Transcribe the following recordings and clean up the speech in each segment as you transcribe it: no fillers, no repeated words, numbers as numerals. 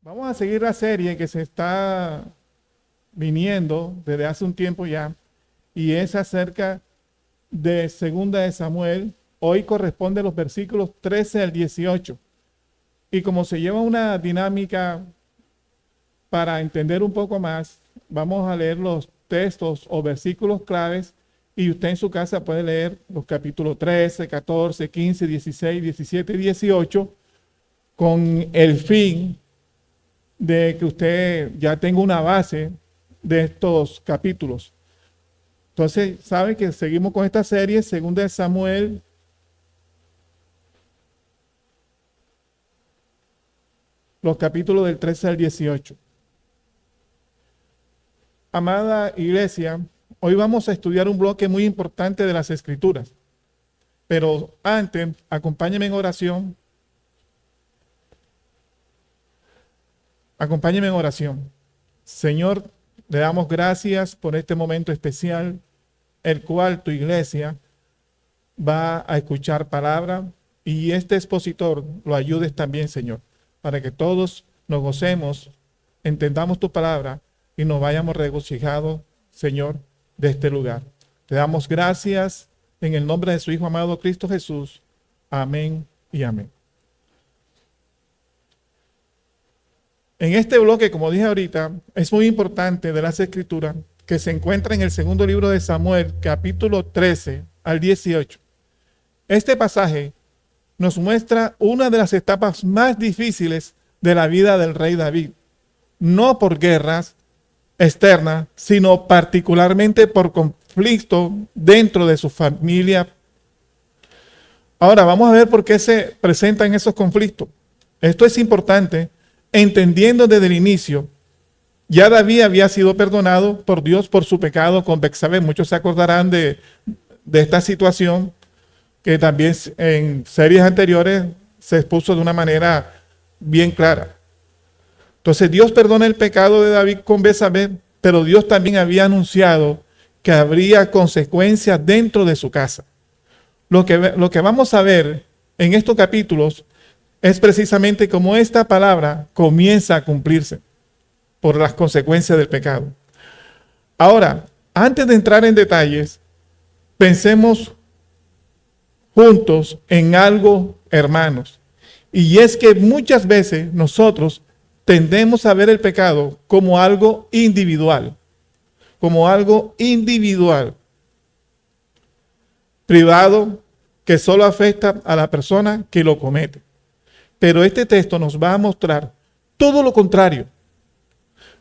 Vamos a seguir la serie que se está viniendo desde hace un tiempo ya, y es acerca de Segunda de Samuel. Hoy corresponde los versículos 13 al 18. Y como se lleva una dinámica para entender un poco más, vamos a leer los textos o versículos claves, y usted en su casa puede leer los capítulos 13, 14, 15, 16, 17 y 18 con el fin de que usted ya tenga una base de estos capítulos. Entonces, saben que seguimos con esta serie, Segunda de Samuel, los capítulos del 13 al 18. Amada iglesia, hoy vamos a estudiar un bloque muy importante de las Escrituras. Pero antes, acompáñenme en oración. Acompáñenme en oración. Señor, le damos gracias por este momento especial, el cual tu iglesia va a escuchar palabra, y este expositor lo ayudes también, Señor, para que todos nos gocemos, entendamos tu palabra y nos vayamos regocijados, Señor, de este lugar. Te damos gracias en el nombre de su Hijo amado Cristo Jesús. Amén y amén. En este bloque, como dije ahorita, es muy importante de las Escrituras que se encuentra en el segundo libro de Samuel, capítulo 13 al 18. Este pasaje nos muestra una de las etapas más difíciles de la vida del rey David, no por guerras externas, sino particularmente por conflicto dentro de su familia. Ahora, vamos a ver por qué se presentan esos conflictos. Esto es importante, entendiendo desde el inicio, ya David había sido perdonado por Dios por su pecado con Betsabé. Muchos se acordarán de esta situación, que también en series anteriores se expuso de una manera bien clara. Entonces Dios perdona el pecado de David con Betsabé, pero Dios también había anunciado que habría consecuencias dentro de su casa. Lo que vamos a ver en estos capítulos es precisamente cómo esta palabra comienza a cumplirse por las consecuencias del pecado. Ahora, antes de entrar en detalles, pensemos juntos en algo, hermanos. Y es que muchas veces nosotros tendemos a ver el pecado como algo individual, privado, que solo afecta a la persona que lo comete. Pero este texto nos va a mostrar todo lo contrario.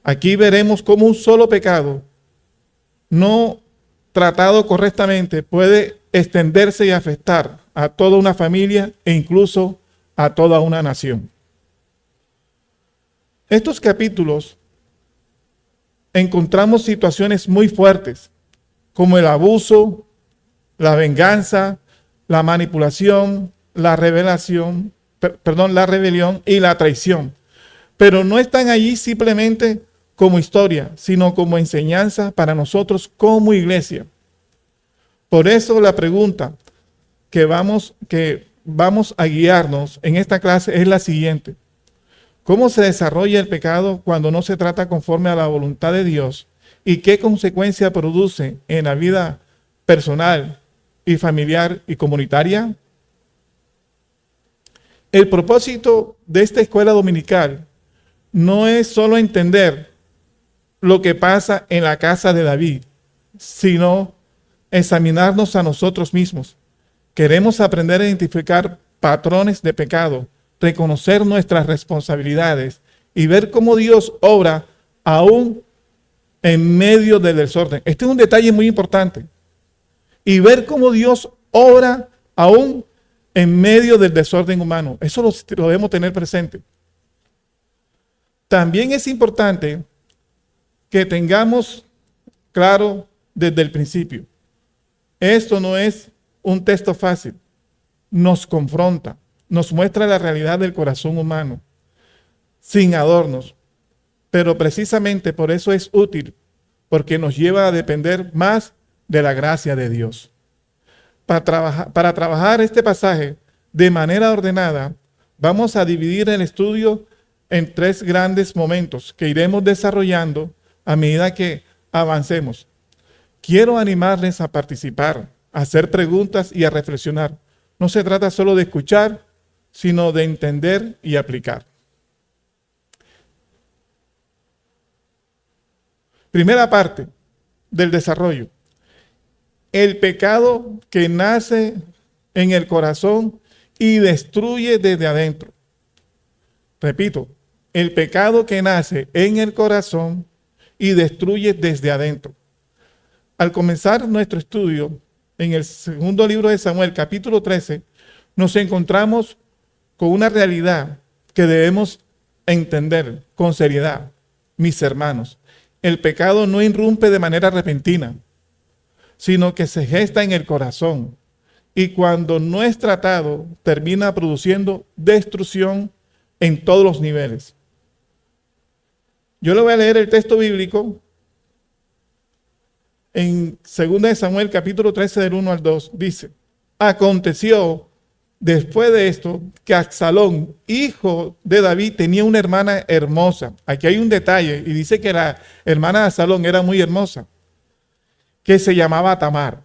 Aquí veremos cómo un solo pecado, no tratado correctamente, puede extenderse y afectar a toda una familia e incluso a toda una nación. Estos capítulos encontramos situaciones muy fuertes, como el abuso, la venganza, la manipulación, la rebelión y la traición. Pero no están allí simplemente como historia, sino como enseñanza para nosotros como iglesia. Por eso la pregunta que vamos a guiarnos en esta clase es la siguiente: ¿cómo se desarrolla el pecado cuando no se trata conforme a la voluntad de Dios? ¿Y qué consecuencia produce en la vida personal y familiar y comunitaria? El propósito de esta escuela dominical no es solo entender lo que pasa en la casa de David, sino examinarnos a nosotros mismos. Queremos aprender a identificar patrones de pecado, reconocer nuestras responsabilidades y ver cómo Dios obra aún en medio del desorden. Este es un detalle muy importante. Y ver cómo Dios obra aún en medio del desorden humano. Eso lo debemos tener presente. También es importante que tengamos claro desde el principio: esto no es un texto fácil. Nos confronta, nos muestra la realidad del corazón humano, sin adornos. Pero precisamente por eso es útil, porque nos lleva a depender más de la gracia de Dios. Para trabajar este pasaje de manera ordenada, vamos a dividir el estudio en 3 grandes momentos que iremos desarrollando a medida que avancemos. Quiero animarles a participar, a hacer preguntas y a reflexionar. No se trata solo de escuchar, sino de entender y aplicar. Primera parte del desarrollo. El pecado que nace en el corazón y destruye desde adentro. Repito, el pecado que nace en el corazón y destruye desde adentro. Al comenzar nuestro estudio en el segundo libro de Samuel, capítulo 13, nos encontramos con una realidad que debemos entender con seriedad, mis hermanos. El pecado no irrumpe de manera repentina, sino que se gesta en el corazón y cuando no es tratado, termina produciendo destrucción en todos los niveles. Yo le voy a leer el texto bíblico en 2 de Samuel, capítulo 13, del 1 al 2. Dice, aconteció después de esto que Absalón, hijo de David, tenía una hermana hermosa. Aquí hay un detalle y dice que la hermana de Absalón era muy hermosa, que se llamaba Tamar.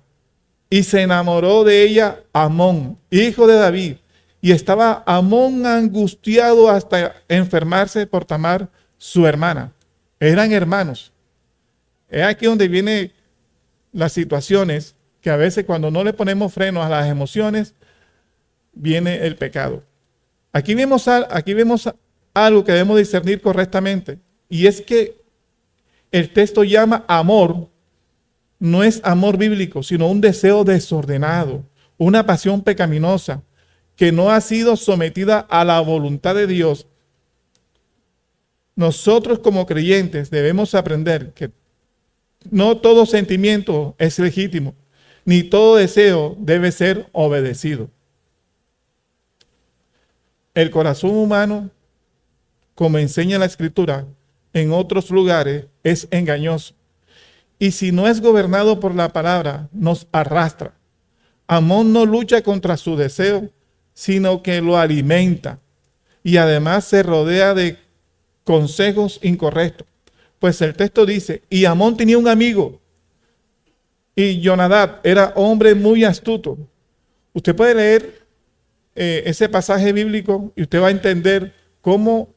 Y se enamoró de ella Amón, hijo de David. Y estaba Amón angustiado hasta enfermarse por Tamar, su hermana. Eran hermanos. Es aquí donde vienen las situaciones que a veces cuando no le ponemos freno a las emociones, viene el pecado. Aquí vemos algo que debemos discernir correctamente. Y es que el texto llama amor. No es amor bíblico, sino un deseo desordenado, una pasión pecaminosa que no ha sido sometida a la voluntad de Dios. Nosotros como creyentes debemos aprender que no todo sentimiento es legítimo, ni todo deseo debe ser obedecido. El corazón humano, como enseña la Escritura, en otros lugares es engañoso. Y si no es gobernado por la palabra, nos arrastra. Amón no lucha contra su deseo, sino que lo alimenta. Y además se rodea de consejos incorrectos. Pues el texto dice, y Amón tenía un amigo. Y Jonadab era hombre muy astuto. Usted puede leer ese pasaje bíblico y usted va a entender cómo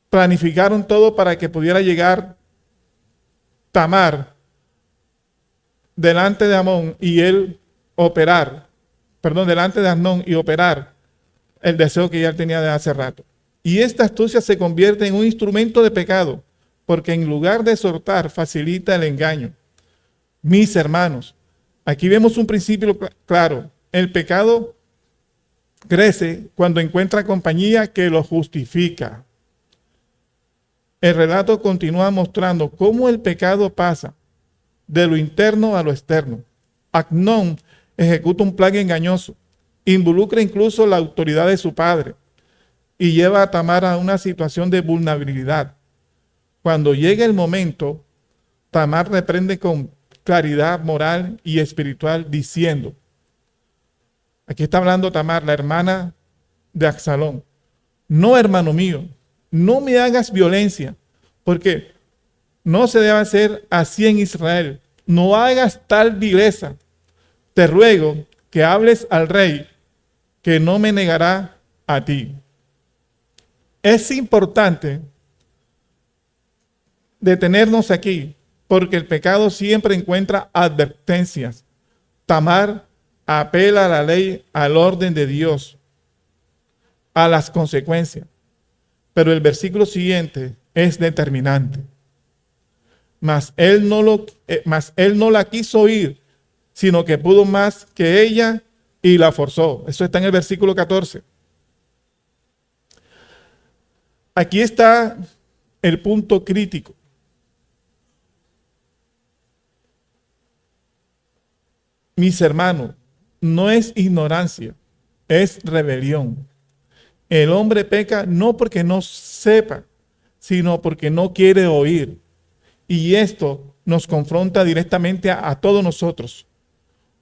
planificaron todo para que pudiera llegar Tamar delante de Amón y él delante de Amnón y operar el deseo que ya él tenía de hace rato. Y esta astucia se convierte en un instrumento de pecado, porque en lugar de exhortar, facilita el engaño. Mis hermanos, aquí vemos un principio claro. El pecado crece cuando encuentra compañía que lo justifica. El relato continúa mostrando cómo el pecado pasa de lo interno a lo externo. Amnón ejecuta un plan engañoso, involucra incluso la autoridad de su padre y lleva a Tamar a una situación de vulnerabilidad. Cuando llega el momento, Tamar reprende con claridad moral y espiritual diciendo, aquí está hablando Tamar, la hermana de Absalón, no, hermano mío, no me hagas violencia, porque no se debe hacer así en Israel. No hagas tal vileza. Te ruego que hables al rey, que no me negará a ti. Es importante detenernos aquí, porque el pecado siempre encuentra advertencias. Tamar apela a la ley, al orden de Dios, a las consecuencias. Pero el versículo siguiente es determinante. Mas él no la quiso oír, sino que pudo más que ella y la forzó. Eso está en el versículo 14. Aquí está el punto crítico. Mis hermanos, no es ignorancia, es rebelión. El hombre peca no porque no sepa, sino porque no quiere oír. Y esto nos confronta directamente a todos nosotros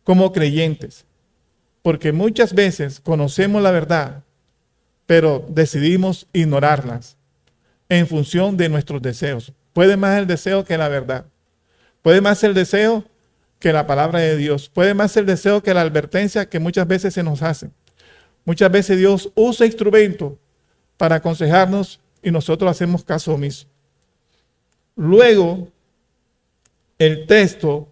como creyentes. Porque muchas veces conocemos la verdad, pero decidimos ignorarlas en función de nuestros deseos. Puede más el deseo que la verdad. Puede más el deseo que la palabra de Dios. Puede más el deseo que la advertencia que muchas veces se nos hace. Muchas veces Dios usa instrumentos para aconsejarnos y nosotros hacemos caso omiso. Luego, el texto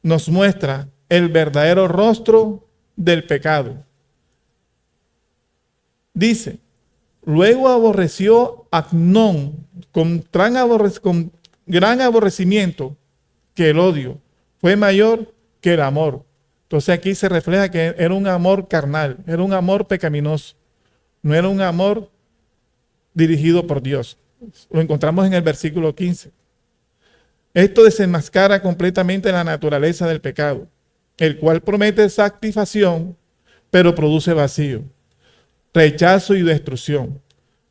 nos muestra el verdadero rostro del pecado. Dice, luego aborreció Amnón con gran aborrecimiento que el odio fue mayor que el amor. Entonces aquí se refleja que era un amor carnal, era un amor pecaminoso, no era un amor dirigido por Dios. Lo encontramos en el versículo 15. Esto desenmascara completamente la naturaleza del pecado, el cual promete satisfacción, pero produce vacío, rechazo y destrucción.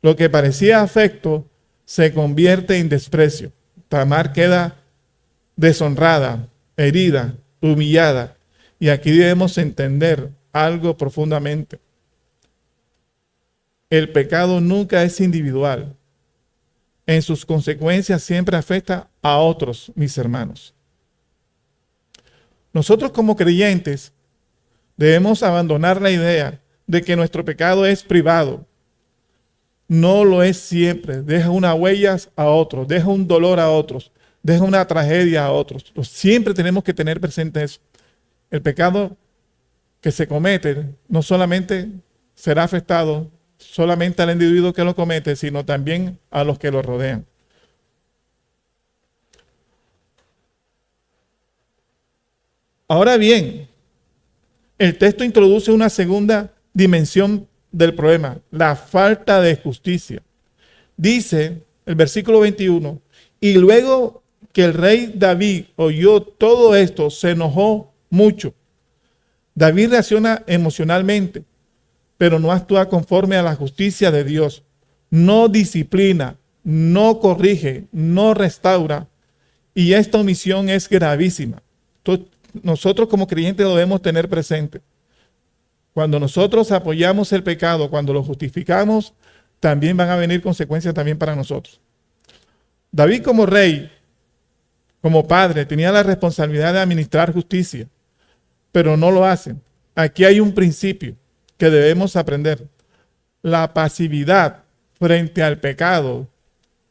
Lo que parecía afecto se convierte en desprecio. Tamar queda deshonrada, herida, humillada. Y aquí debemos entender algo profundamente. El pecado nunca es individual. En sus consecuencias siempre afecta a otros, mis hermanos. Nosotros como creyentes debemos abandonar la idea de que nuestro pecado es privado. No lo es siempre. Deja unas huellas a otros, deja un dolor a otros, deja una tragedia a otros. Siempre tenemos que tener presente eso. El pecado que se comete no solamente será afectado solamente al individuo que lo comete, sino también a los que lo rodean. Ahora bien, el texto introduce una segunda dimensión del problema, la falta de justicia. Dice el versículo 21, y luego que el rey David oyó todo esto, se enojó mucho. David reacciona emocionalmente, pero no actúa conforme a la justicia de Dios. No disciplina, no corrige, no restaura. Y esta omisión es gravísima. Entonces, nosotros como creyentes lo debemos tener presente. Cuando nosotros apoyamos el pecado, cuando lo justificamos, también van a venir consecuencias también para nosotros. David como rey, como padre, tenía la responsabilidad de administrar justicia, pero no lo hace. Aquí hay un principio que debemos aprender. La pasividad frente al pecado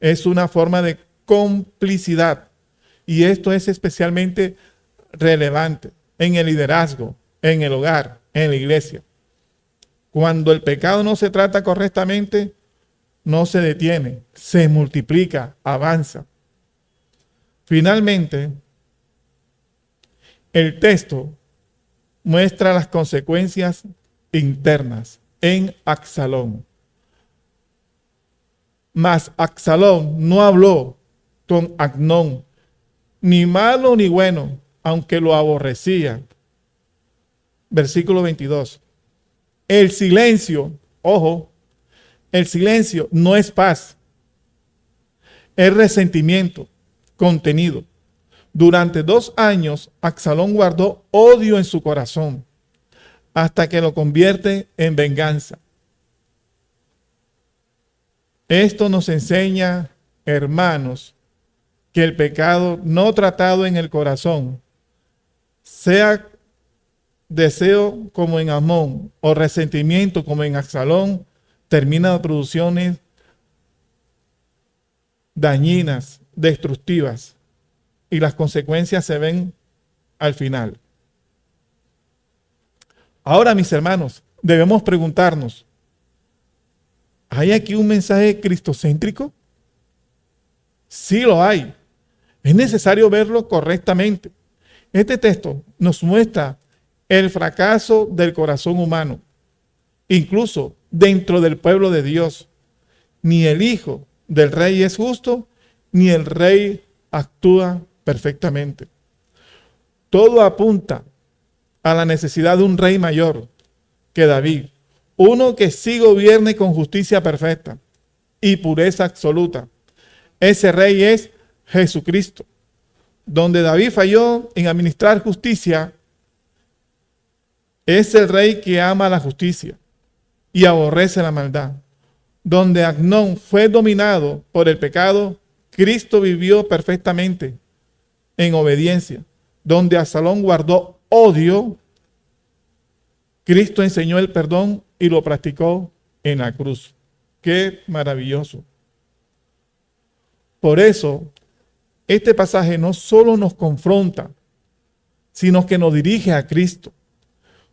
es una forma de complicidad, y esto es especialmente relevante en el liderazgo, en el hogar, en la iglesia. Cuando el pecado no se trata correctamente, no se detiene, se multiplica, avanza. Finalmente, el texto muestra las consecuencias internas en Absalón. Mas Absalón no habló con Amnón, ni malo ni bueno, aunque lo aborrecía. Versículo 22. El silencio, ojo, el silencio no es paz, es resentimiento contenido. Durante 2 años, Absalón guardó odio en su corazón, hasta que lo convierte en venganza. Esto nos enseña, hermanos, que el pecado no tratado en el corazón, sea deseo como en Amnón o resentimiento como en Absalón, termina producciones dañinas, destructivas, y las consecuencias se ven al final. Ahora, mis hermanos, debemos preguntarnos, ¿hay aquí un mensaje cristocéntrico? Sí lo hay. Es necesario verlo correctamente. Este texto nos muestra el fracaso del corazón humano, incluso dentro del pueblo de Dios. Ni el hijo del rey es justo, ni el rey actúa perfectamente. Todo apunta a la necesidad de un rey mayor que David, uno que sí gobierne con justicia perfecta y pureza absoluta. Ese rey es Jesucristo. Donde David falló en administrar justicia, es el rey que ama la justicia. y aborrece la maldad. Donde Amnón fue dominado por el pecado, Cristo vivió perfectamente en obediencia. Donde Absalón guardó odio, Cristo enseñó el perdón y lo practicó en la cruz. ¡Qué maravilloso! Por eso, este pasaje no solo nos confronta, sino que nos dirige a Cristo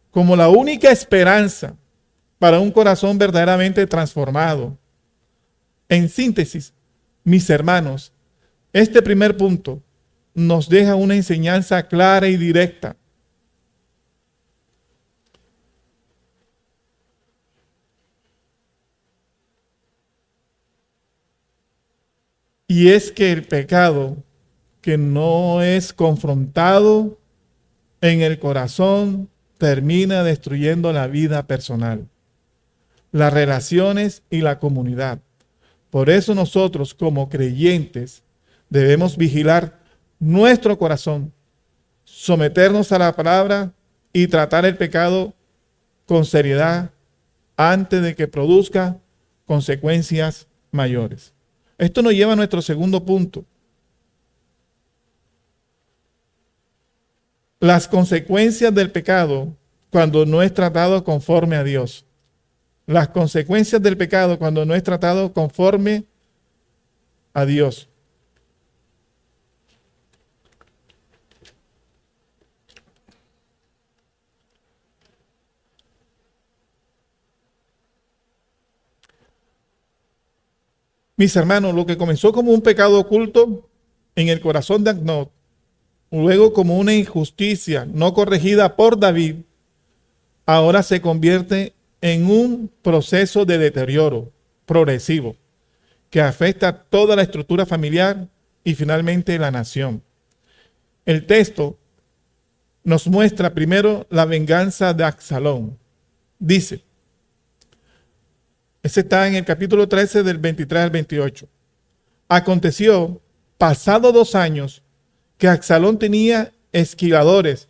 como la única esperanza para un corazón verdaderamente transformado. En síntesis, mis hermanos, este primer punto nos deja una enseñanza clara y directa. Y es que el pecado que no es confrontado en el corazón termina destruyendo la vida personal, las relaciones y la comunidad. Por eso nosotros como creyentes debemos vigilar nuestro corazón, someternos a la palabra y tratar el pecado con seriedad antes de que produzca consecuencias mayores. Esto nos lleva a nuestro segundo punto. Las consecuencias del pecado cuando no es tratado conforme a Dios. Las consecuencias del pecado cuando no es tratado conforme a Dios. Mis hermanos, lo que comenzó como un pecado oculto en el corazón de Amnón, luego como una injusticia no corregida por David, ahora se convierte en un proceso de deterioro progresivo que afecta a toda la estructura familiar y finalmente la nación. El texto nos muestra primero la venganza de Absalón. Dice, ese está en el capítulo 13 del 23 al 28. Aconteció, pasado 2 años, que Absalón tenía esquiladores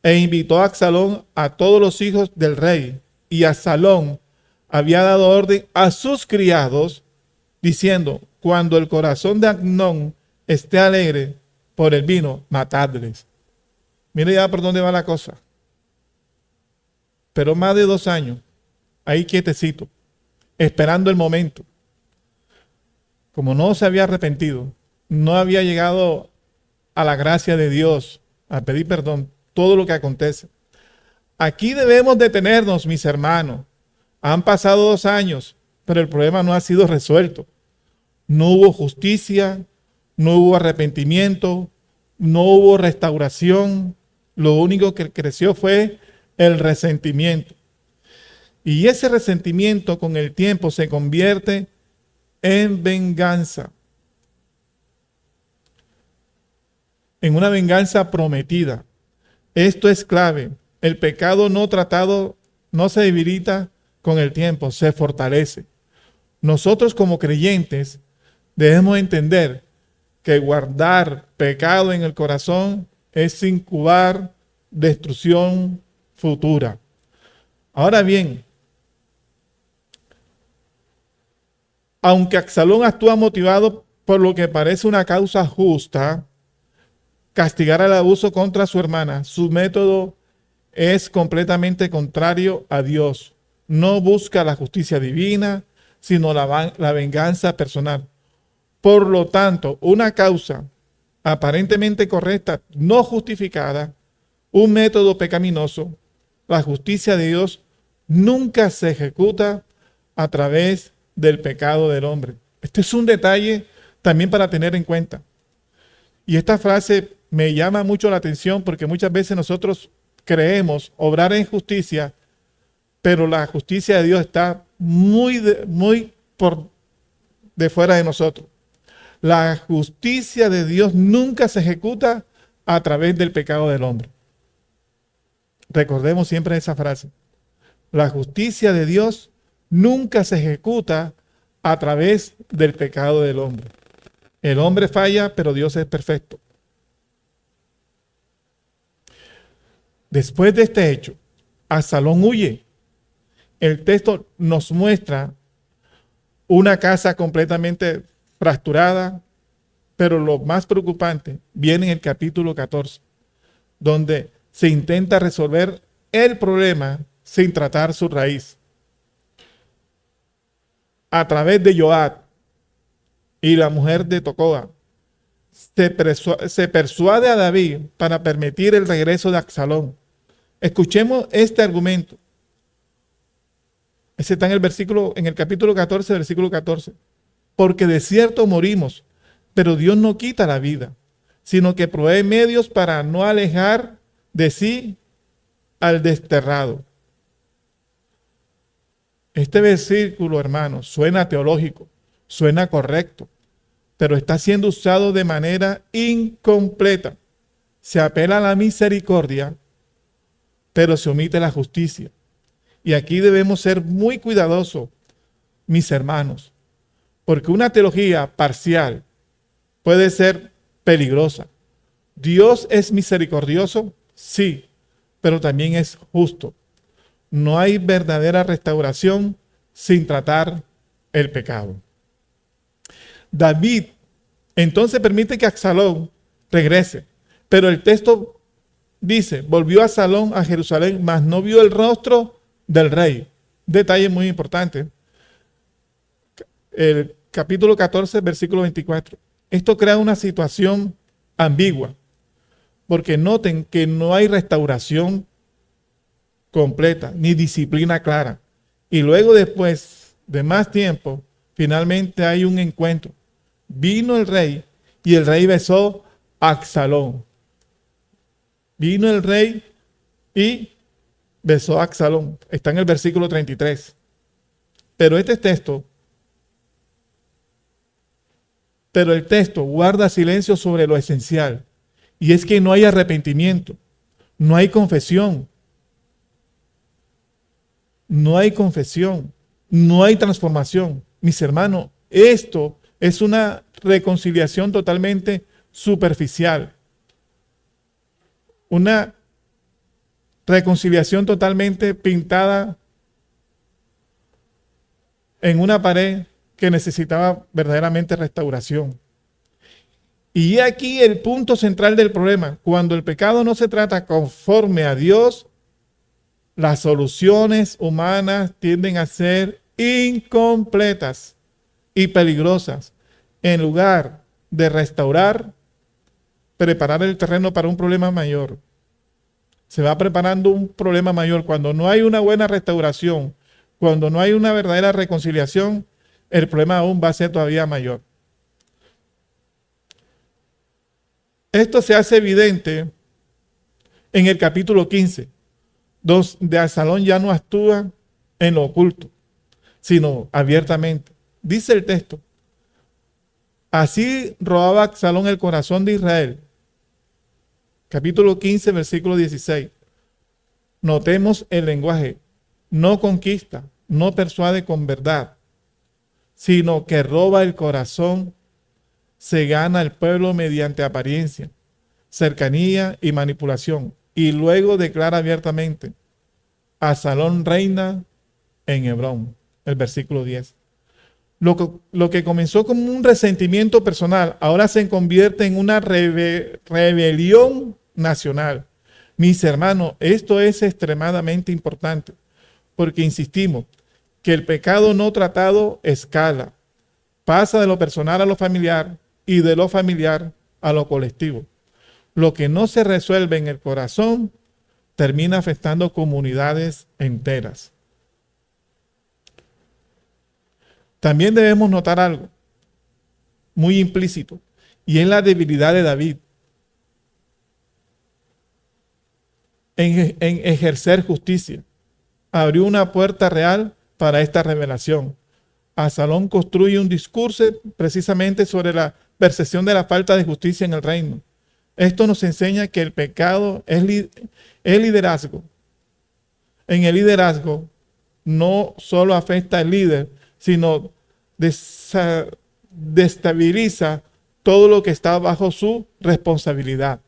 e invitó a Absalón a todos los hijos del rey. Y Absalón había dado orden a sus criados diciendo, cuando el corazón de Amnón esté alegre por el vino, matadles. Mire ya por dónde va la cosa. Pero más de 2 años, ahí quietecito, esperando el momento. Como no se había arrepentido, no había llegado a la gracia de Dios, a pedir perdón, todo lo que acontece. Aquí debemos detenernos, mis hermanos. Han pasado 2 años, pero el problema no ha sido resuelto. No hubo justicia, no hubo arrepentimiento, no hubo restauración. Lo único que creció fue el resentimiento. Y ese resentimiento con el tiempo se convierte en venganza. En una venganza prometida. Esto es clave. El pecado no tratado no se debilita con el tiempo, se fortalece. Nosotros como creyentes debemos entender que guardar pecado en el corazón es incubar destrucción futura. Ahora bien, aunque Absalón actúa motivado por lo que parece una causa justa, castigar el abuso contra su hermana, su método es completamente contrario a Dios. No busca la justicia divina, sino la venganza personal. Por lo tanto, una causa aparentemente correcta, no justificada, un método pecaminoso, la justicia de Dios nunca se ejecuta a través del pecado del hombre. Este es un detalle también para tener en cuenta. Y esta frase me llama mucho la atención porque muchas veces nosotros creemos obrar en justicia, pero la justicia de Dios está muy por de fuera de nosotros. La justicia de Dios nunca se ejecuta a través del pecado del hombre. Recordemos siempre esa frase. La justicia de Dios nunca se ejecuta a través del pecado del hombre. El hombre falla, pero Dios es perfecto. Después de este hecho, Absalón huye el texto nos muestra una casa completamente fracturada, pero lo más preocupante viene en el capítulo 14, donde se intenta resolver el problema sin tratar su raíz. A través de Joab y la mujer de Tecoa, se persuade a David para permitir el regreso de Absalón. Escuchemos este argumento. Ese está en el capítulo 14, versículo 14. Porque de cierto morimos, pero Dios no quita la vida, sino que provee medios para no alejar de sí al desterrado. Este versículo, hermanos, suena teológico, suena correcto, pero está siendo usado de manera incompleta. Se apela a la misericordia, pero se omite la justicia. Y aquí debemos ser muy cuidadosos, mis hermanos, porque una teología parcial puede ser peligrosa. Dios es misericordioso, sí, pero también es justo. No hay verdadera restauración sin tratar el pecado. David entonces permite que Absalón regrese, pero el texto dice, volvió Absalón a Jerusalén, mas no vio el rostro del rey. Detalle muy importante. El capítulo 14, versículo 24. Esto crea una situación ambigua, porque noten que no hay restauración completa, ni disciplina clara. Y luego, después de más tiempo, finalmente hay un encuentro. Vino el rey y el rey besó a Absalón. Vino el rey y besó a Absalón. Está en el versículo 33. Pero el texto guarda silencio sobre lo esencial. Y es que no hay arrepentimiento, no hay confesión. No hay confesión, no hay transformación. Mis hermanos, esto es una reconciliación totalmente superficial. Una reconciliación totalmente pintada en una pared que necesitaba verdaderamente restauración. Y aquí el punto central del problema. Cuando el pecado no se trata conforme a Dios, las soluciones humanas tienden a ser incompletas y peligrosas. En lugar de restaurar, preparar el terreno para un problema mayor. Se va preparando un problema mayor. Cuando no hay una buena restauración, cuando no hay una verdadera reconciliación, el problema aún va a ser todavía mayor. Esto se hace evidente en el capítulo 15. Donde Absalón ya no actúa en lo oculto, sino abiertamente. Dice el texto, así robaba Absalón el corazón de Israel. Capítulo 15, versículo 16. Notemos el lenguaje. No conquista, no persuade con verdad, sino que roba el corazón, se gana el pueblo mediante apariencia, cercanía y manipulación. Y luego declara abiertamente, Absalón reina en Hebrón, el versículo 10. Lo que comenzó como un resentimiento personal, ahora se convierte en una rebelión nacional. Mis hermanos, esto es extremadamente importante, porque insistimos que el pecado no tratado escala, pasa de lo personal a lo familiar y de lo familiar a lo colectivo. Lo que no se resuelve en el corazón termina afectando comunidades enteras. También debemos notar algo muy implícito, y es la debilidad de David en ejercer justicia. Abrió una puerta real para esta revelación. Absalón construye un discurso precisamente sobre la percepción de la falta de justicia en el reino. Esto nos enseña que el pecado es liderazgo. En el liderazgo no solo afecta al líder, sino destabiliza todo lo que está bajo su responsabilidad.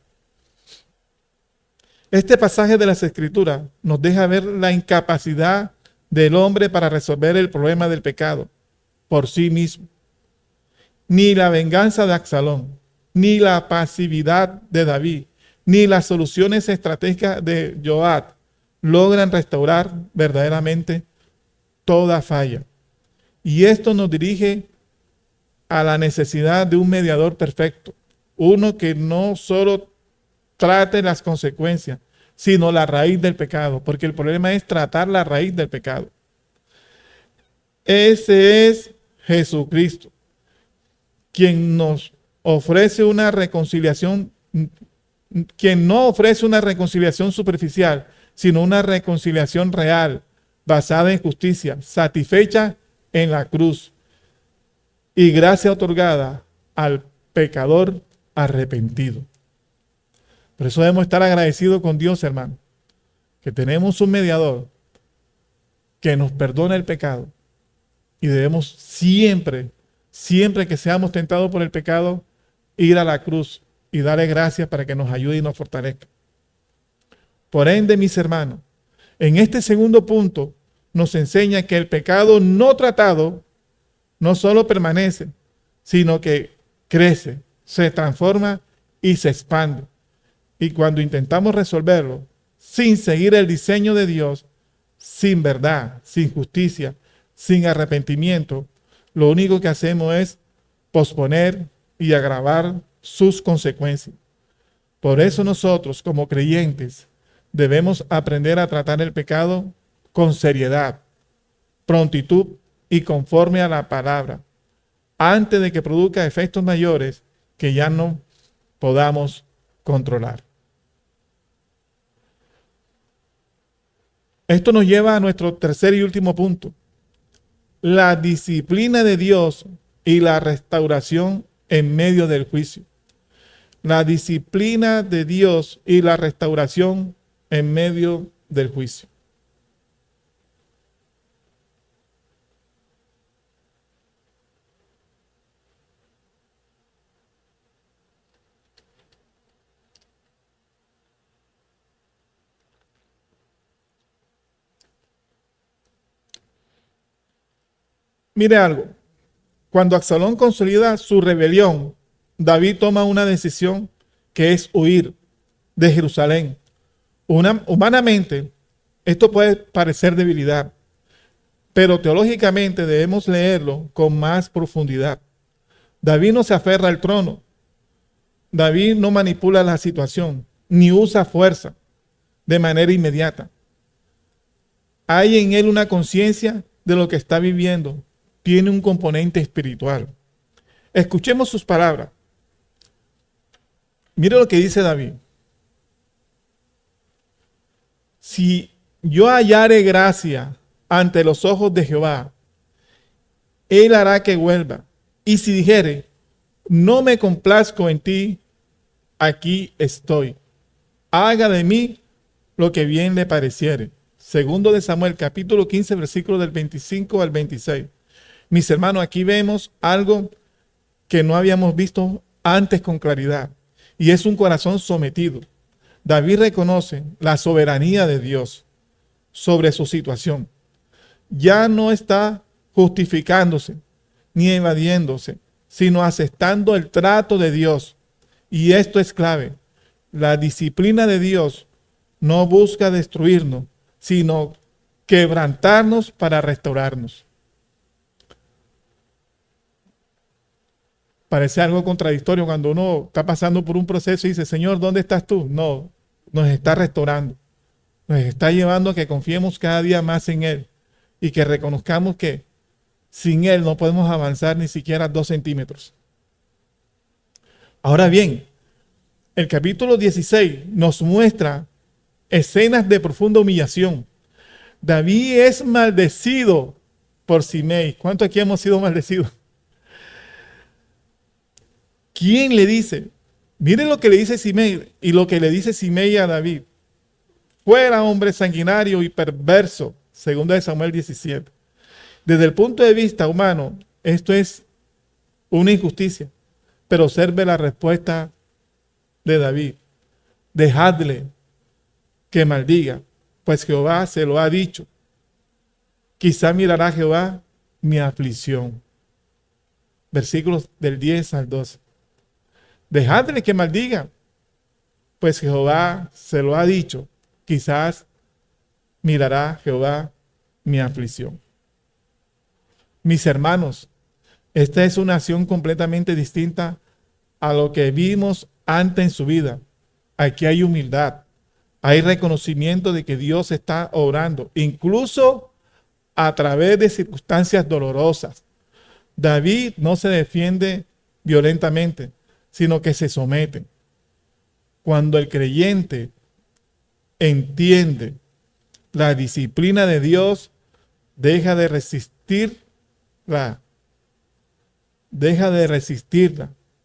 Este pasaje de las Escrituras nos deja ver la incapacidad del hombre para resolver el problema del pecado por sí mismo. Ni la venganza de Absalón, ni la pasividad de David, ni las soluciones estratégicas de Joab logran restaurar verdaderamente toda falla. Y esto nos dirige a la necesidad de un mediador perfecto, uno que no solo trate las consecuencias, sino la raíz del pecado, porque el problema es tratar la raíz del pecado. Ese es Jesucristo, quien nos ofrece una reconciliación, quien no ofrece una reconciliación superficial, sino una reconciliación real, basada en justicia, satisfecha en la cruz y gracia otorgada al pecador arrepentido. Por eso debemos estar agradecidos con Dios, hermano, que tenemos un mediador que nos perdona el pecado y debemos siempre que seamos tentados por el pecado, ir a la cruz y darle gracias para que nos ayude y nos fortalezca. Por ende, mis hermanos, en este segundo punto nos enseña que el pecado no tratado no solo permanece, sino que crece, se transforma y se expande. Y cuando intentamos resolverlo sin seguir el diseño de Dios, sin verdad, sin justicia, sin arrepentimiento, lo único que hacemos es posponer y agravar sus consecuencias. Por eso nosotros, como creyentes, debemos aprender a tratar el pecado con seriedad, prontitud y conforme a la palabra, antes de que produzca efectos mayores que ya no podamos controlar. Esto nos lleva a nuestro tercer y último punto: la disciplina de Dios y la restauración en medio del juicio. La disciplina de Dios y la restauración en medio del juicio. Mire algo, cuando Absalón consolida su rebelión, David toma una decisión que es huir de Jerusalén. Humanamente, esto puede parecer debilidad, pero teológicamente debemos leerlo con más profundidad. David no se aferra al trono, David no manipula la situación, ni usa fuerza de manera inmediata. Hay en él una conciencia de lo que está viviendo, tiene un componente espiritual. Escuchemos sus palabras. Mire lo que dice David. Si yo hallare gracia ante los ojos de Jehová, él hará que vuelva. Y si dijere, no me complazco en ti, aquí estoy. Haga de mí lo que bien le pareciere. Segundo de Samuel, capítulo 15, versículo del 25 al 26. Mis hermanos, aquí vemos algo que no habíamos visto antes con claridad, y es un corazón sometido. David reconoce la soberanía de Dios sobre su situación. Ya no está justificándose ni evadiéndose, sino aceptando el trato de Dios. Y esto es clave. La disciplina de Dios no busca destruirnos, sino quebrantarnos para restaurarnos. Parece algo contradictorio cuando uno está pasando por un proceso y dice, Señor, ¿dónde estás tú? No, nos está restaurando. Nos está llevando a que confiemos cada día más en Él y que reconozcamos que sin Él no podemos avanzar ni siquiera 2 centímetros. Ahora bien, el capítulo 16 nos muestra escenas de profunda humillación. David es maldecido por Simei. ¿Cuántos aquí hemos sido maldecidos? ¿Quién le dice? Miren lo que le dice Simei y lo que le dice Simei a David. Fuera hombre sanguinario y perverso, segunda de Samuel 17. Desde el punto de vista humano, esto es una injusticia. Pero observe la respuesta de David. Dejadle que maldiga, pues Jehová se lo ha dicho. quizá mirará Jehová mi aflicción. Versículos del 10 al 12. Dejadle que maldiga, pues Jehová se lo ha dicho, quizás mirará Jehová mi aflicción. Mis hermanos, esta es una acción completamente distinta a lo que vimos antes en su vida. Aquí hay humildad, hay reconocimiento de que Dios está obrando, incluso a través de circunstancias dolorosas. David no se defiende violentamente, sino que se somete. Cuando el creyente entiende la disciplina de Dios, deja de resistirla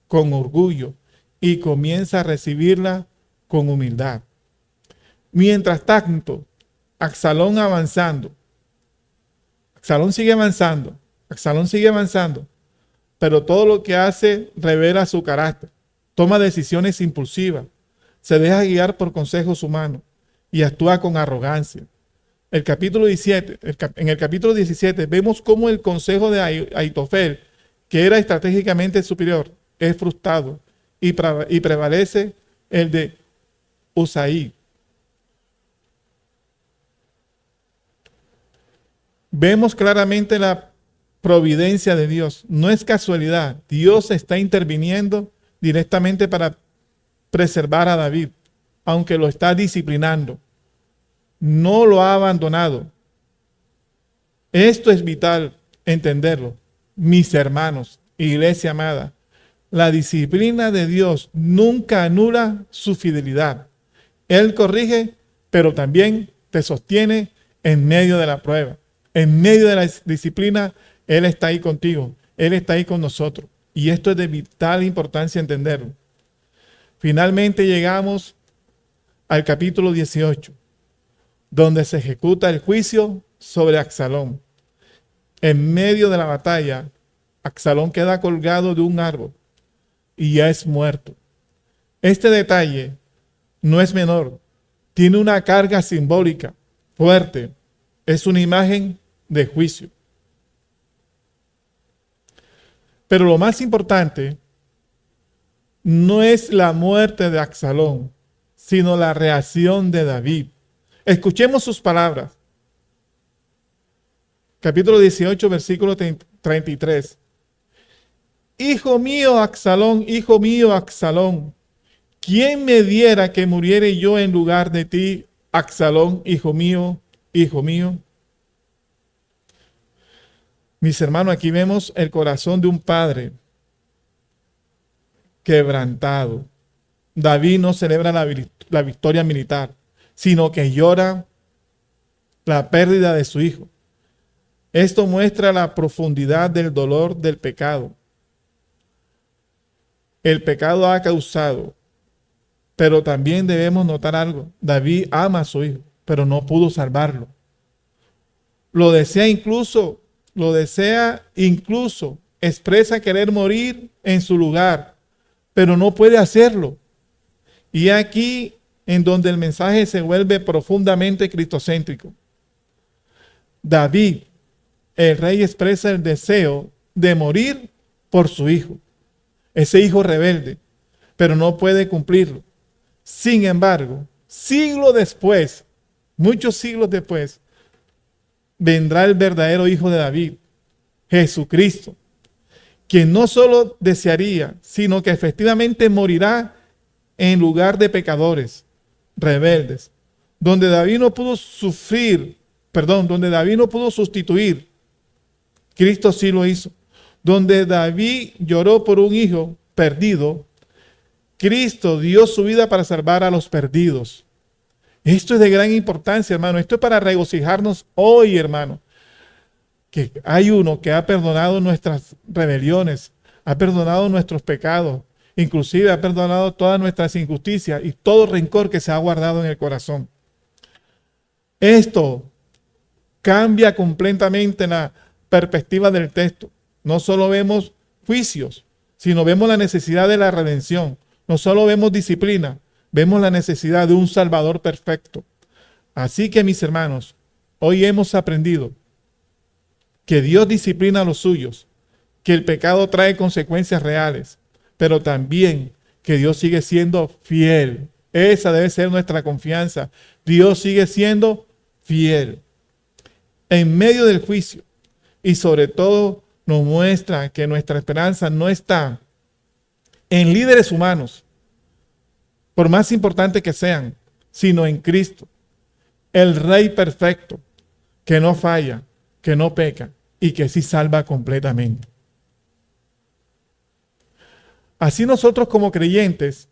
con orgullo y comienza a recibirla con humildad. Mientras tanto, Absalón sigue avanzando, pero todo lo que hace revela su carácter, toma decisiones impulsivas, se deja guiar por consejos humanos y actúa con arrogancia. En el capítulo 17 vemos cómo el consejo de Ahitofel, que era estratégicamente superior, es frustrado y prevalece el de Husai. Vemos claramente la providencia de Dios. No es casualidad. Dios está interviniendo directamente para preservar a David, aunque lo está disciplinando. No lo ha abandonado. Esto es vital entenderlo. Mis hermanos, iglesia amada, la disciplina de Dios nunca anula su fidelidad. Él corrige, pero también te sostiene en medio de la prueba. En medio de la disciplina, Él está ahí contigo. Él está ahí con nosotros. Y esto es de vital importancia entenderlo. Finalmente llegamos al capítulo 18, donde se ejecuta el juicio sobre Absalón. En medio de la batalla, Absalón queda colgado de un árbol y ya es muerto. Este detalle no es menor. Tiene una carga simbólica fuerte. Es una imagen de juicio. Pero lo más importante no es la muerte de Absalón, sino la reacción de David. Escuchemos sus palabras. Capítulo 18, versículo 33. Hijo mío, Absalón, ¿quién me diera que muriere yo en lugar de ti, Absalón, hijo mío, hijo mío? Mis hermanos, aquí vemos el corazón de un padre quebrantado. David no celebra la victoria militar, sino que llora la pérdida de su hijo. Esto muestra la profundidad del dolor del pecado. El pecado ha causado, pero también debemos notar algo. David ama a su hijo, pero no pudo salvarlo. Lo desea incluso, expresa querer morir en su lugar, pero no puede hacerlo. Y aquí en donde el mensaje se vuelve profundamente cristocéntrico. David, el rey, expresa el deseo de morir por su hijo, ese hijo rebelde, pero no puede cumplirlo. Sin embargo, muchos siglos después, vendrá el verdadero hijo de David, Jesucristo, quien no solo desearía, sino que efectivamente morirá en lugar de pecadores rebeldes, donde David no pudo sustituir, Cristo sí lo hizo. Donde David lloró por un hijo perdido, Cristo dio su vida para salvar a los perdidos. Esto es de gran importancia, hermano. Esto es para regocijarnos hoy, hermano. Que hay uno que ha perdonado nuestras rebeliones, ha perdonado nuestros pecados, inclusive ha perdonado todas nuestras injusticias y todo rencor que se ha guardado en el corazón. Esto cambia completamente la perspectiva del texto. No solo vemos juicios, sino vemos la necesidad de la redención. No solo vemos disciplina, vemos la necesidad de un Salvador perfecto. Así que, mis hermanos, hoy hemos aprendido que Dios disciplina a los suyos, que el pecado trae consecuencias reales, pero también que Dios sigue siendo fiel. Esa debe ser nuestra confianza. Dios sigue siendo fiel. En medio del juicio, y sobre todo nos muestra que nuestra esperanza no está en líderes humanos, por más importantes que sean, sino en Cristo, el Rey perfecto, que no falla, que no peca y que sí salva completamente. Así nosotros como creyentes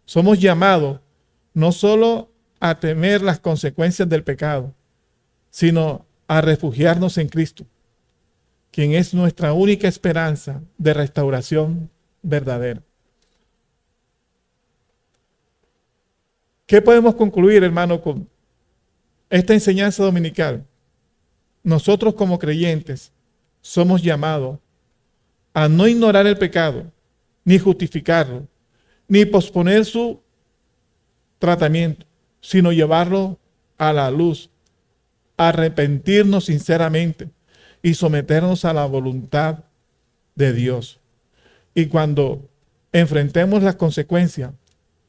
somos llamados no solo a temer las consecuencias del pecado, sino a refugiarnos en Cristo, quien es nuestra única esperanza de restauración verdadera. ¿Qué podemos concluir, hermano, con esta enseñanza dominical? Nosotros como creyentes somos llamados a no ignorar el pecado, ni justificarlo, ni posponer su tratamiento, sino llevarlo a la luz, arrepentirnos sinceramente y someternos a la voluntad de Dios. Y cuando enfrentemos las consecuencias,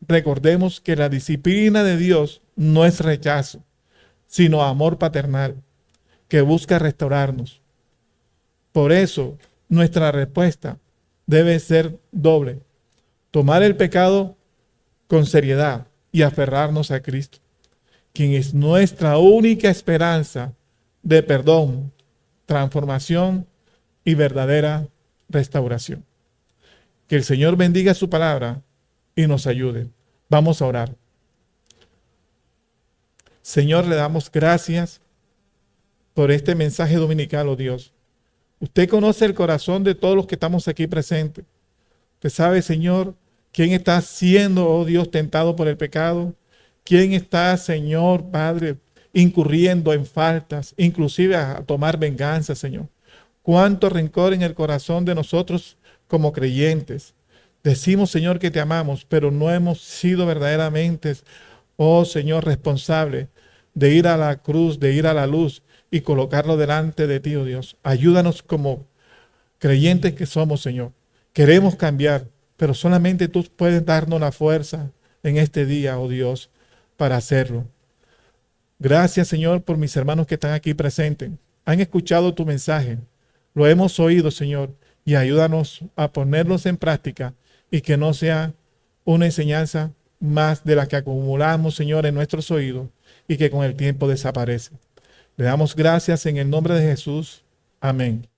recordemos que la disciplina de Dios no es rechazo, sino amor paternal, que busca restaurarnos. Por eso, nuestra respuesta debe ser doble: tomar el pecado con seriedad y aferrarnos a Cristo, quien es nuestra única esperanza de perdón, transformación y verdadera restauración. Que el Señor bendiga su palabra y nos ayude. Vamos a orar. Señor, le damos gracias por este mensaje dominical, oh Dios. Usted conoce el corazón de todos los que estamos aquí presentes. Usted sabe, Señor, quién está siendo, oh Dios, tentado por el pecado. Quién está, Señor, Padre, incurriendo en faltas, inclusive a tomar venganza, Señor. Cuánto rencor en el corazón de nosotros como creyentes. Decimos, Señor, que te amamos, pero no hemos sido verdaderamente, oh Señor, responsables de ir a la cruz, de ir a la luz y colocarlo delante de ti, oh Dios. Ayúdanos como creyentes que somos, Señor. Queremos cambiar, pero solamente tú puedes darnos la fuerza en este día, oh Dios, para hacerlo. Gracias, Señor, por mis hermanos que están aquí presentes. Han escuchado tu mensaje. Lo hemos oído, Señor, y ayúdanos a ponerlos en práctica y que no sea una enseñanza más de la que acumulamos, Señor, en nuestros oídos y que con el tiempo desaparece. Le damos gracias en el nombre de Jesús. Amén.